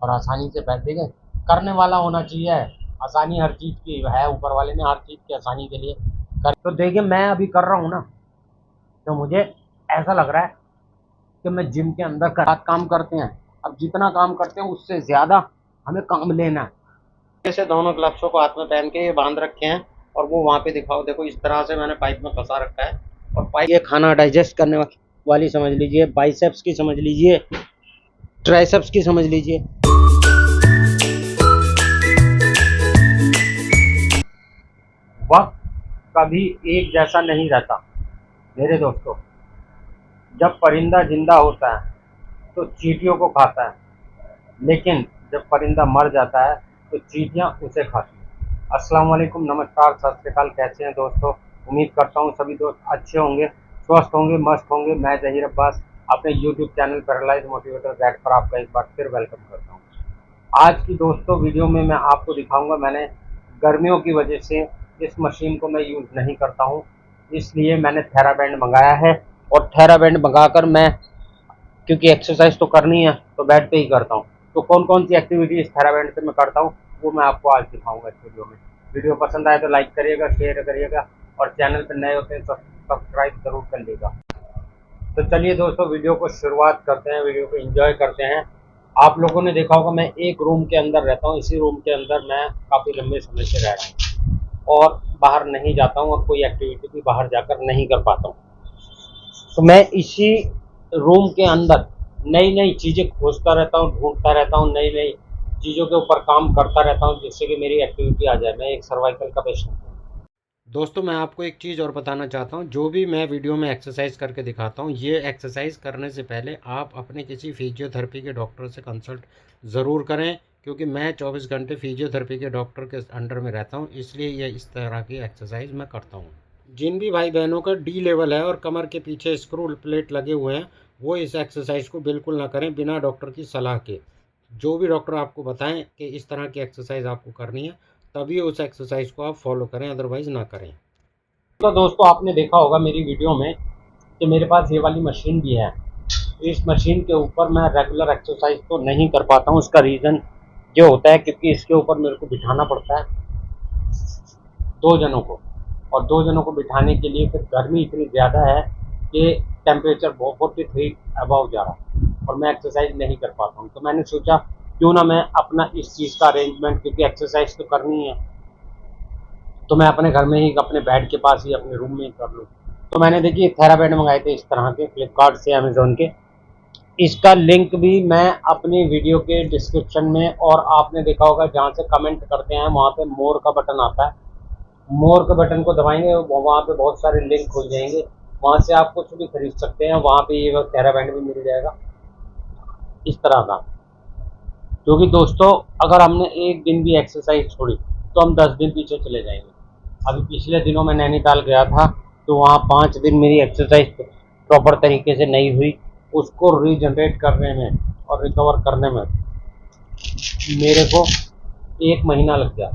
और आसानी से बैठ देंगे। करने वाला होना चाहिए, आसानी हर चीज़ की है, ऊपर वाले ने हर चीज़ की आसानी के लिए कर। तो देखिए मैं अभी कर रहा हूँ ना, तो मुझे ऐसा लग रहा है कि मैं जिम के अंदर काम करते हैं। अब जितना काम करते हैं उससे ज़्यादा हमें काम लेना है। जैसे दोनों ग्लव्सों को हाथ में पहन के ये बांध रखे हैं और वो वहाँ पे दिखाओ, देखो इस तरह से मैंने पाइप में फंसा रखा है। और पाइप ये खाना डाइजेस्ट करने वाली समझ लीजिए, बाइसेप्स की समझ लीजिए, ट्राइसेप्स की समझ लीजिए। वक्त कभी एक जैसा नहीं रहता मेरे दोस्तों। जब परिंदा जिंदा होता है तो चींटियों को खाता है, लेकिन जब परिंदा मर जाता है तो चींटियां उसे खाती हैं। अस्सलाम वालेकुम, नमस्कार, सत श्री अकाल। कैसे हैं दोस्तों? उम्मीद करता हूं सभी दोस्त अच्छे होंगे, स्वस्थ होंगे, मस्त होंगे। मैं जहीर अब्बास अपने YouTube channel paralyse motivator guide पर आपका एक बार फिर वेलकम करता हूं। आज की दोस्तों वीडियो में मैं आपको दिखाऊंगा, मैंने गर्मियों की वजह से इस मशीन को मैं यूज़ नहीं करता हूं, इसलिए मैंने थेराबैंड मंगाया है। और थेराबैंड मंगाकर मैं, क्योंकि एक्सरसाइज तो करनी है तो बेड पे ही करता हूँ। तो कौन कौन सी एक्टिविटी इस थेराबैंड से मैं करता हूँ वो मैं आपको आज दिखाऊंगा इस वीडियो में। वीडियो पसंद आए तो लाइक करिएगा, शेयर करिएगा, और चैनल पर नए होते हैं तो सब्सक्राइब जरूर कर लीजिएगा। तो चलिए दोस्तों वीडियो को शुरुआत करते हैं, वीडियो को एंजॉय करते हैं। आप लोगों ने देखा होगा मैं एक रूम के अंदर रहता हूँ, इसी रूम के अंदर मैं काफ़ी लंबे समय से रह रहा हूँ और बाहर नहीं जाता हूँ और कोई एक्टिविटी भी बाहर जाकर नहीं कर पाता हूँ। तो मैं इसी रूम के अंदर नई नई चीज़ें खोजता रहता हूँ, ढूंढता रहता हूँ, नई नई चीज़ों के ऊपर काम करता रहता हूँ जिससे कि मेरी एक्टिविटी आ जाए। मैं एक सर्वाइकल का पेशेंट हूँ दोस्तों। मैं आपको एक चीज़ और बताना चाहता हूँ, जो भी मैं वीडियो में एक्सरसाइज करके दिखाता हूँ, ये एक्सरसाइज करने से पहले आप अपने किसी फिजियोथेरेपी के डॉक्टर से कंसल्ट ज़रूर करें, क्योंकि मैं 24 घंटे फिजियोथेरेपी के डॉक्टर के अंडर में रहता हूँ, इसलिए ये इस तरह की एक्सरसाइज मैं करता हूँ। जिन भी भाई बहनों का डी लेवल है और कमर के पीछे स्क्रू प्लेट लगे हुए हैं, वो इस एक्सरसाइज को बिल्कुल ना करें बिना डॉक्टर की सलाह के। जो भी डॉक्टर आपको बताएं कि इस तरह की एक्सरसाइज आपको करनी है, तभी उस एक्सरसाइज को आप फॉलो करें, अदरवाइज ना करें। तो दोस्तों आपने देखा होगा मेरी वीडियो में कि मेरे पास ये वाली मशीन भी है। इस मशीन के ऊपर मैं रेगुलर एक्सरसाइज तो नहीं कर पाता हूँ। इसका रीज़न ये होता है क्योंकि इसके ऊपर मेरे को बिठाना पड़ता है 2 जनों को, और 2 जनों को बिठाने के लिए फिर गर्मी इतनी ज़्यादा है कि टेम्परेचर 43 अबव जा रहा है और मैं एक्सरसाइज नहीं कर पाता हूँ। तो मैंने सोचा क्यों ना मैं अपना इस चीज़ का अरेंजमेंट, क्योंकि एक्सरसाइज तो करनी है, तो मैं अपने घर में ही अपने बेड के पास ही अपने रूम में ही कर लूँ। तो मैंने देखिए थेराबैंड मंगाए थे इस तरह के फ्लिपकार्ट से, अमेज़ोन के। इसका लिंक भी मैं अपनी वीडियो के डिस्क्रिप्शन में, और आपने देखा होगा जहाँ से कमेंट करते हैं वहाँ पे मोर का बटन आता है, मोर के बटन को दबाएंगे, वहाँ पे बहुत सारे लिंक खुल जाएंगे, वहाँ से आप कुछ भी खरीद सकते हैं। वहाँ पे ये थेराबैंड भी मिल जाएगा इस तरह का। क्योंकि दोस्तों अगर हमने एक दिन भी एक्सरसाइज छोड़ी तो हम 10 दिन पीछे चले जाएंगे। अभी पिछले दिनों में नैनीताल गया था, तो वहाँ 5 दिन मेरी एक्सरसाइज प्रॉपर तरीके से नहीं हुई। उसको रीजनरेट करने में और रिकवर करने में मेरे को 1 महीना लग गया,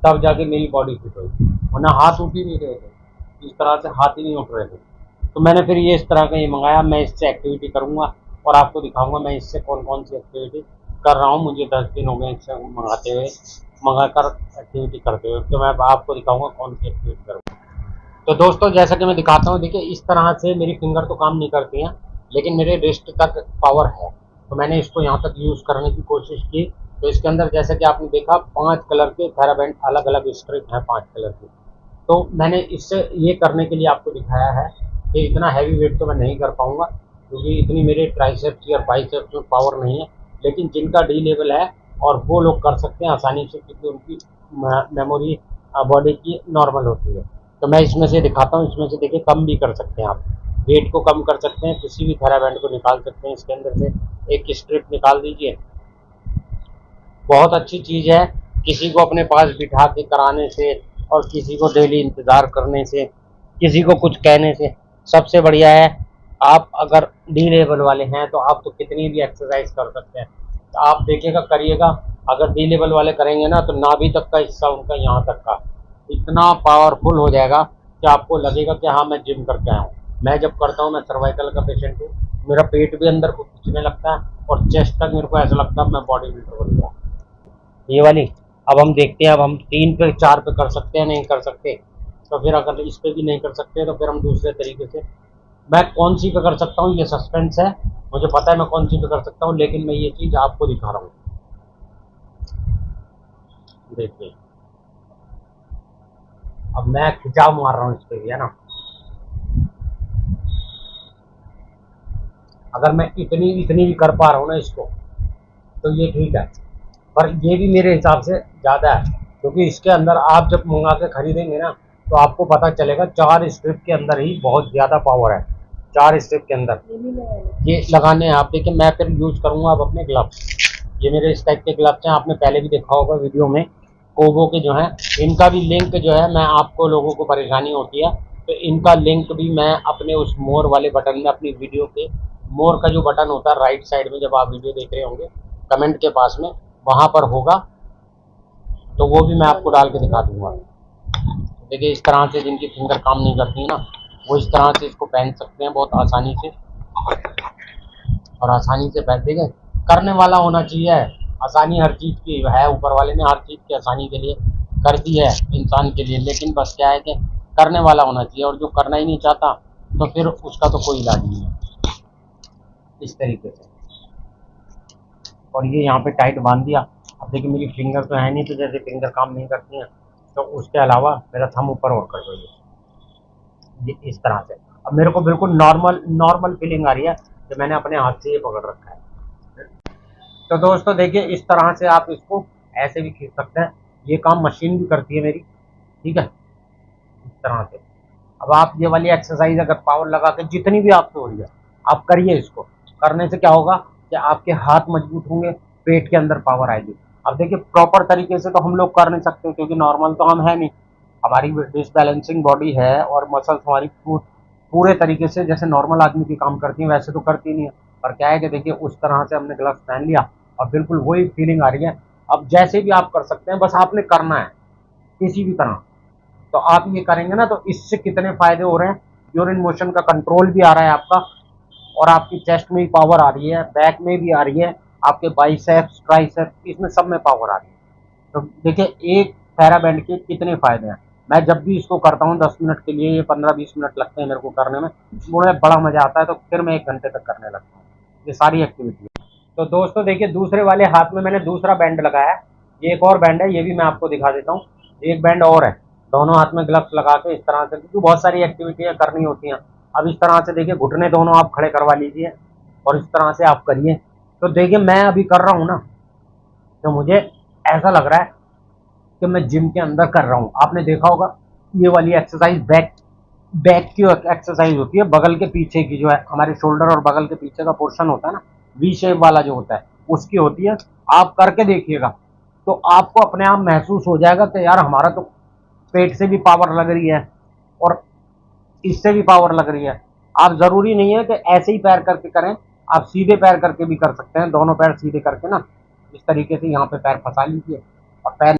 तब जाके मेरी बॉडी फिट हुई, वरना हाथ उठ ही नहीं रहे थे, इस तरह से हाथ ही नहीं उठ रहे थे। तो मैंने फिर ये इस तरह का ये मंगाया। मैं इससे एक्टिविटी करूँगा और आपको दिखाऊंगा मैं इससे कौन कौन सी एक्टिविटी कर रहा हूँ। मुझे 10 दिन हो गए इससे मंगाकर एक्टिविटी करते हुए, तो मैं आपको दिखाऊंगा कौन सी एक्टिविटी करूँगा। तो दोस्तों जैसा कि मैं दिखाता हूँ, देखिए इस तरह से मेरी फिंगर तो काम नहीं करती हैं, लेकिन मेरे रिस्ट तक पावर है। तो मैंने इसको यहाँ तक यूज़ करने की कोशिश की। तो इसके अंदर जैसा कि आपने देखा 5 कलर के थेराबैंड, अलग अलग स्ट्रिप हैं 5 कलर की। तो मैंने इससे ये करने के लिए आपको दिखाया है कि इतना हैवी वेट तो मैं नहीं कर पाऊँगा, क्योंकि इतनी मेरे ट्राइसेप्स और बाइसेप्स में पावर नहीं है। लेकिन जिनका डी लेवल है और वो लोग कर सकते हैं आसानी से, क्योंकि उनकी मेमोरी बॉडी की नॉर्मल होती है। तो मैं इसमें से दिखाता हूँ, इसमें से देखिए कम भी कर सकते हैं आप, वेट को कम कर सकते हैं, किसी भी थेराबैंड को निकाल सकते हैं। इसके अंदर से एक स्ट्रिप निकाल दीजिए, बहुत अच्छी चीज़ है। किसी को अपने पास बिठा के कराने से और किसी को डेली इंतज़ार करने से, किसी को कुछ कहने से सबसे बढ़िया है आप अगर डी लेवल वाले हैं तो आप तो कितनी भी एक्सरसाइज कर सकते हैं। तो आप देखिएगा, करिएगा, अगर डी लेवल वाले करेंगे ना तो नाभि तक का हिस्सा उनका यहाँ तक का इतना पावरफुल हो जाएगा कि आपको लगेगा कि हाँ मैं जिम करके आया हूँ। मैं जब करता हूँ, मैं सर्वाइकल का पेशेंट हूँ, मेरा पेट भी अंदर को खींचने लगता है और चेस्ट तक मेरे को ऐसा लगता है मैं बॉडी बिल्डर बन गया। ये वाली अब हम देखते हैं, अब हम 3 पे 4 पे कर सकते हैं नहीं कर सकते, तो फिर अगर इस पे भी नहीं कर सकते तो फिर हम दूसरे तरीके से, मैं कौन सी पे कर सकता हूँ ये सस्पेंस है, मुझे पता है मैं कौन सी पे कर सकता हूँ, लेकिन मैं ये चीज़ आपको दिखा रहा हूँ। देखिए अब मैं खिंचाव मार रहा हूँ इस पे भी, है ना। अगर मैं इतनी इतनी भी कर पा रहा हूँ ना इसको, तो ये ठीक है, पर ये भी मेरे हिसाब से ज़्यादा है, क्योंकि इसके अंदर आप जब मंगा के खरीदेंगे ना तो आपको पता चलेगा 4 स्ट्रिप के अंदर ही बहुत ज़्यादा पावर है। 4 स्ट्रिप के अंदर ये लगाने हैं। आप देखिए मैं फिर यूज़ करूँगा अब अपने ग्लव्स, ये मेरे इस टाइप के ग्लव्स हैं, आपने पहले भी देखा होगा वीडियो में। कोबो के जो हैं इनका भी लिंक जो है, मैं आपको लोगों को परेशानी होती है तो इनका लिंक भी मैं अपने उस मोर वाले बटन में, अपनी वीडियो के मोर का जो बटन होता है राइट साइड में, जब आप वीडियो देख रहे होंगे कमेंट के पास में वहाँ पर होगा, तो वो भी मैं आपको डाल के दिखा दूंगा। देखिए इस तरह से जिनकी फिंगर काम नहीं करती ना, वो इस तरह से इसको पहन सकते हैं बहुत आसानी से, और आसानी से पहन, देखिए करने वाला होना चाहिए। आसानी हर चीज़ की है, ऊपर वाले ने हर चीज़ की आसानी के लिए कर दी है इंसान के लिए, लेकिन बस क्या है कि करने वाला होना चाहिए, और जो करना ही नहीं चाहता तो फिर उसका तो कोई इलाज नहीं है। इस तरीके से, और ये यहाँ पे टाइट बांध दिया। अब देखिए मेरी फिंगर तो है नहीं, तो जैसे फिंगर काम नहीं करती हैं, तो उसके अलावा मेरा थंब ऊपर और कर दो ये इस तरह से। अब मेरे को बिल्कुल नॉर्मल नॉर्मल फीलिंग आ रही है कि मैंने अपने हाथ से ये पकड़ रखा है। तो दोस्तों देखिए इस तरह से आप इसको ऐसे भी खींच सकते हैं, ये काम मशीन भी करती है मेरी, ठीक है, इस तरह से। अब आप ये वाली एक्सरसाइज अगर पावर लगा के जितनी भी आपसे हो रही है आप करिए, इसको करने से क्या होगा कि आपके हाथ मजबूत होंगे, पेट के अंदर पावर आएगी। अब देखिए प्रॉपर तरीके से तो हम लोग कर नहीं सकते, क्योंकि नॉर्मल तो हम है नहीं, हमारी डिसबैलेंसिंग बॉडी है और मसल्स हमारी पूरे तरीके से जैसे नॉर्मल आदमी की काम करती है वैसे तो करती नहीं है। पर क्या है कि देखिए उस तरह से हमने ग्लव्स पहन लिया और बिल्कुल वही फीलिंग आ रही है। अब जैसे भी आप कर सकते हैं, बस आपने करना है किसी भी तरह। तो आप ये करेंगे ना तो इससे कितने फायदे हो रहे हैं, यूरिन मोशन का कंट्रोल भी आ रहा है आपका, और आपकी चेस्ट में भी पावर आ रही है, बैक में भी आ रही है, आपके बाइसेप्स ट्राइसेप्स इसमें सब में पावर आ रही है। तो देखिए एक पैराबैंड के कितने फायदे हैं। मैं जब भी इसको करता हूँ 10 मिनट के लिए, ये 15-20 मिनट लगते हैं मेरे को करने में, मुझे बड़ा मजा आता है, तो फिर मैं 1 घंटे तक करने लगता हूँ ये सारी एक्टिविटी। तो दोस्तों देखिए दूसरे वाले हाथ में मैंने दूसरा बैंड लगाया है, ये एक और बैंड है, ये भी मैं आपको दिखा देता हूँ। एक बैंड और है, दोनों हाथ में ग्लव्स लगा के इस तरह से, क्योंकि बहुत सारी एक्टिविटियाँ करनी होती हैं। अब इस तरह से देखिए घुटने दोनों आप खड़े करवा लीजिए और इस तरह से आप करिए। तो देखिए मैं अभी कर रहा हूँ ना, तो मुझे ऐसा लग रहा है कि मैं जिम के अंदर कर रहा हूँ। आपने देखा होगा ये वाली एक्सरसाइज बैक बैक की एक्सरसाइज होती है, बगल के पीछे की, जो है हमारे शोल्डर और बगल के पीछे का पोर्शन होता है ना, वी शेप वाला जो होता है उसकी होती है। आप करके देखिएगा तो आपको अपने आप महसूस हो जाएगा कि यार हमारा तो पेट से भी पावर लग रही है और इससे भी पावर लग रही है। आप ज़रूरी नहीं है कि ऐसे ही पैर करके करें, आप सीधे पैर करके भी कर सकते हैं, दोनों पैर सीधे करके ना इस तरीके से यहाँ पे पैर फंसा लीजिए और पैर,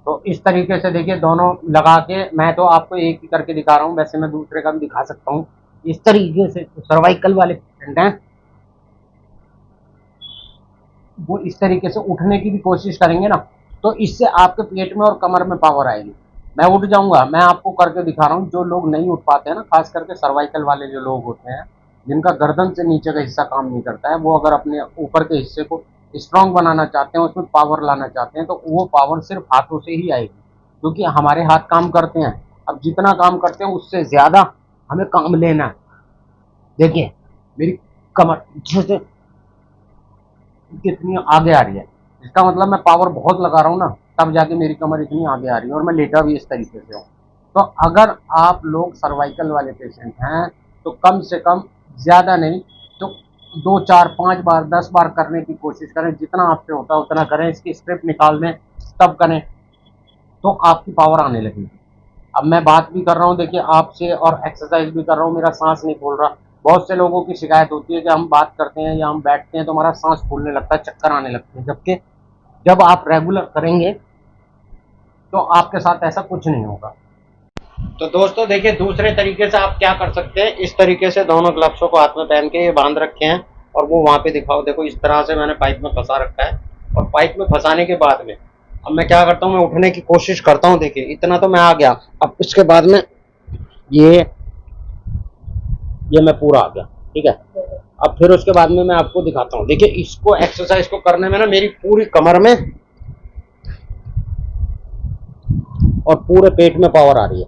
तो इस तरीके से देखिए दोनों लगा के, मैं तो आपको एक ही करके दिखा रहा हूँ, वैसे मैं दूसरे का भी दिखा सकता हूँ। इस तरीके से सर्वाइकल वाले पेशेंट हैं वो इस तरीके से उठने की भी कोशिश करेंगे ना, तो इससे आपके पेट में और कमर में पावर आएगी। मैं उठ जाऊंगा, मैं आपको करके दिखा रहा हूँ। जो लोग नहीं उठ पाते हैं ना, खास करके सर्वाइकल वाले जो लोग होते हैं, जिनका गर्दन से नीचे का हिस्सा काम नहीं करता है, वो अगर अपने ऊपर के हिस्से को स्ट्रांग बनाना चाहते हैं, उसमें पावर लाना चाहते हैं, तो वो पावर सिर्फ हाथों से ही आएगी, क्योंकि हमारे हाथ काम करते हैं। अब जितना काम करते हैं उससे ज़्यादा हमें काम लेना है। देखिए मेरी कमर जैसे कितनी आगे आ रही है, इसका मतलब मैं पावर बहुत लगा रहा हूँ ना, तब जाके मेरी कमर इतनी आगे आ रही है और मैं लेटा भी इस तरीके से हूँ। तो अगर आप लोग सर्वाइकल वाले पेशेंट हैं तो कम से कम, ज़्यादा नहीं तो 2 4 5 बार 10 बार करने की कोशिश करें, जितना आपसे होता है उतना करें। इसकी स्ट्रिप निकाल दें तब करें, तो आपकी पावर आने लगेगी। अब मैं बात भी कर रहा हूँ देखिए आपसे और एक्सरसाइज भी कर रहा हूँ, मेरा सांस नहीं फूल रहा। बहुत से लोगों की शिकायत होती है कि हम बात करते हैं या हम बैठते हैं तो हमारा सांस फूलने लगता है, चक्कर आने लगते हैं, जबकि जब आप रेगुलर करेंगे तो आपके साथ ऐसा कुछ नहीं होगा। तो दोस्तों देखिए, दूसरे तरीके से आप क्या कर सकते हैं, इस तरीके से दोनों ग्लव्सों को हाथ में पहन के ये बांध रखे हैं और वो वहां पे दिखाओ, देखो इस तरह से मैंने पाइप में फंसा रखा है। और पाइप में फंसाने के बाद में अब मैं क्या करता हूँ, मैं उठने की कोशिश करता हूँ। देखिए इतना तो मैं आ गया, अब इसके बाद में ये मैं पूरा आ गया, ठीक है। अब फिर उसके बाद में मैं आपको दिखाता हूँ। देखिए इसको एक्सरसाइज को करने में ना मेरी पूरी कमर में और पूरे पेट में पावर आ रही है,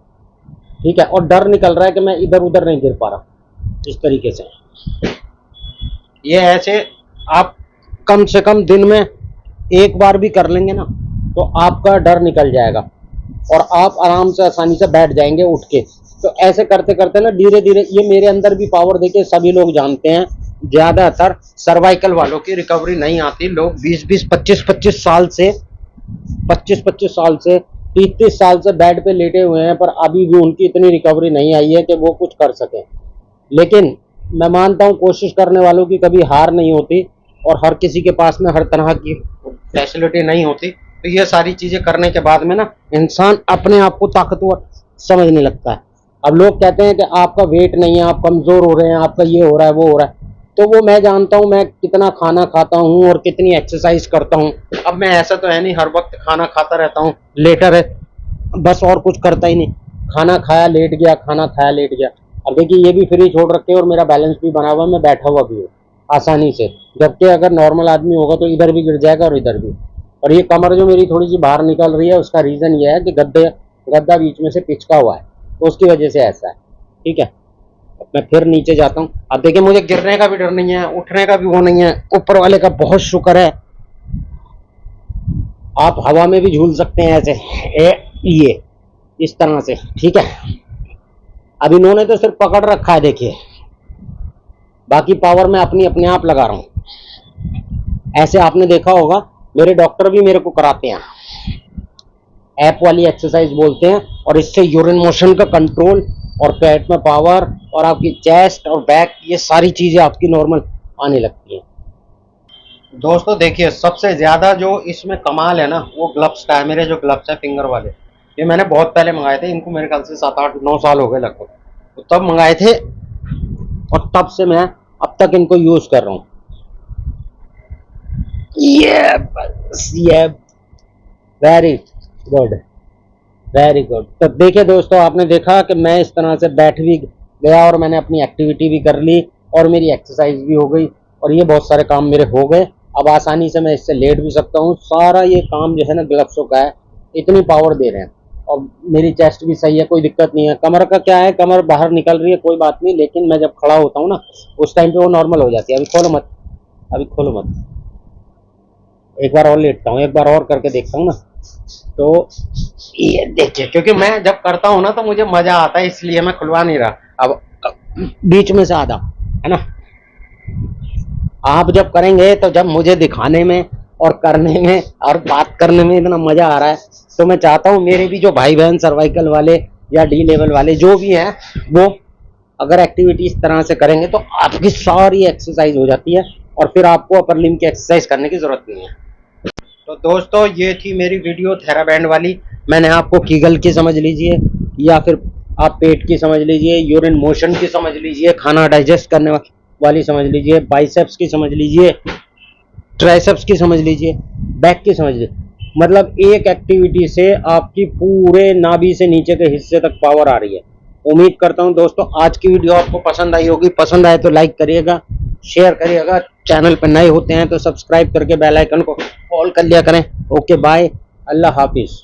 ठीक है। और डर निकल रहा है कि मैं इधर उधर नहीं गिर पा रहा। इस तरीके से ये ऐसे आप कम से कम दिन में एक बार भी कर लेंगे ना तो आपका डर निकल जाएगा और आप आराम से आसानी से बैठ जाएंगे उठ के। तो ऐसे करते करते ना धीरे धीरे ये मेरे अंदर भी पावर देके सभी लोग जानते हैं। ज्यादातर सर्वाइकल वालों की रिकवरी नहीं आती। लोग 20-20 25-25 साल से 30-30 साल से बेड पे लेटे हुए हैं, पर अभी भी उनकी इतनी रिकवरी नहीं आई है कि वो कुछ कर सकें। लेकिन मैं मानता हूँ कोशिश करने वालों की कभी हार नहीं होती और हर किसी के पास में हर तरह की फैसिलिटी नहीं होती। तो ये सारी चीजें करने के बाद में ना इंसान अपने आप को ताकतवर समझने लगता है। अब लोग कहते हैं कि आपका वेट नहीं है, आप कमजोर हो रहे हैं, आपका ये हो रहा है वो हो रहा है। तो वो मैं जानता हूँ मैं कितना खाना खाता हूँ और कितनी एक्सरसाइज करता हूँ। अब मैं ऐसा तो है नहीं हर वक्त खाना खाता रहता हूँ, लेटर है बस, और कुछ करता ही नहीं। खाना खाया लेट गया, खाना खाया लेट गया। अब देखिए ये भी फ्री छोड़ रखे और मेरा बैलेंस भी बना हुआ, मैं बैठा हुआ भी हूँ आसानी से। जबकि अगर नॉर्मल आदमी होगा तो इधर भी गिर जाएगा और इधर भी। और ये कमर जो मेरी थोड़ी सी बाहर निकल रही है उसका रीजन ये है कि गद्दा बीच में से पिचका हुआ है, तो उसकी वजह से ऐसा है, ठीक है। अब मैं फिर नीचे जाता हूँ। अब देखिए मुझे गिरने का भी डर नहीं है, उठने का भी वो नहीं है। ऊपर वाले का बहुत शुक्र है, आप हवा में भी झूल सकते हैं ऐसे ये इस तरह से, ठीक है। अब इन्होंने तो सिर्फ पकड़ रखा है, देखिए बाकी पावर मैं अपने आप लगा रहा हूं। ऐसे आपने देखा होगा मेरे डॉक्टर भी मेरे को कराते हैं, ऐप वाली एक्सरसाइज बोलते हैं। और इससे यूरिन मोशन का कंट्रोल और पेट में पावर और आपकी चेस्ट और बैक ये सारी चीजें आपकी नॉर्मल आने लगती हैं। दोस्तों देखिए सबसे ज्यादा जो इसमें कमाल है ना वो ग्लव्स का है। मेरे जो ग्लव्स है फिंगर वाले, ये मैंने बहुत पहले मंगाए थे। इनको मेरे ख्याल से 7-8-9 साल हो गए लगभग, तो तब मंगाए थे और तब से मैं अब तक इनको यूज कर रहा हूँ। ये बस ये वेरी गुड, वेरी गुड। तो देखिए दोस्तों आपने देखा कि मैं इस तरह से बैठ भी गया और मैंने अपनी एक्टिविटी भी कर ली और मेरी एक्सरसाइज भी हो गई और ये बहुत सारे काम मेरे हो गए। अब आसानी से मैं इससे लेट भी सकता हूँ। सारा ये काम जो है ना ग्लव्सों का है, इतनी पावर दे रहे हैं। और मेरी चेस्ट भी सही है, कोई दिक्कत नहीं है। कमर का क्या है, कमर बाहर निकल रही है कोई बात नहीं, लेकिन मैं जब खड़ा होता हूँ ना उस टाइम पे वो नॉर्मल हो जाती है। अभी खोलो मत, अभी खोलो मत, एक बार और लेटता हूँ, एक बार और करके देखता हूँ ना। तो ये देखिए, क्योंकि मैं जब करता हूँ ना तो मुझे मजा आता है, इसलिए मैं खुलवा नहीं रहा। अब बीच में से आधा है ना, आप जब करेंगे तो जब मुझे दिखाने में और करने में और बात करने में इतना मजा आ रहा है, तो मैं चाहता हूँ मेरे भी जो भाई बहन सर्वाइकल वाले या डी लेवल वाले जो भी हैं वो अगर एक्टिविटी इस तरह से करेंगे तो आपकी सारी एक्सरसाइज हो जाती है और फिर आपको अपर लिम्ब की एक्सरसाइज करने की जरूरत नहीं है। तो दोस्तों ये थी मेरी वीडियो थेराबैंड वाली। मैंने आपको कीगल की समझ लीजिए या फिर आप पेट की समझ लीजिए, यूरिन मोशन की समझ लीजिए, खाना डाइजेस्ट करने वाली समझ लीजिए, बाइसेप्स की समझ लीजिए, ट्राइसेप्स की समझ लीजिए, बैक की समझ लीजिए। मतलब एक एक्टिविटी से आपकी पूरे नाभि से नीचे के हिस्से तक पावर आ रही है। उम्मीद करता हूं दोस्तों आज की वीडियो आपको पसंद आई होगी। पसंद आए तो लाइक करिएगा, शेयर करिएगा। चैनल पर नए होते हैं तो सब्सक्राइब करके बेल आइकन को ऑल कर लिया करें। ओके बाय, अल्लाह हाफिज।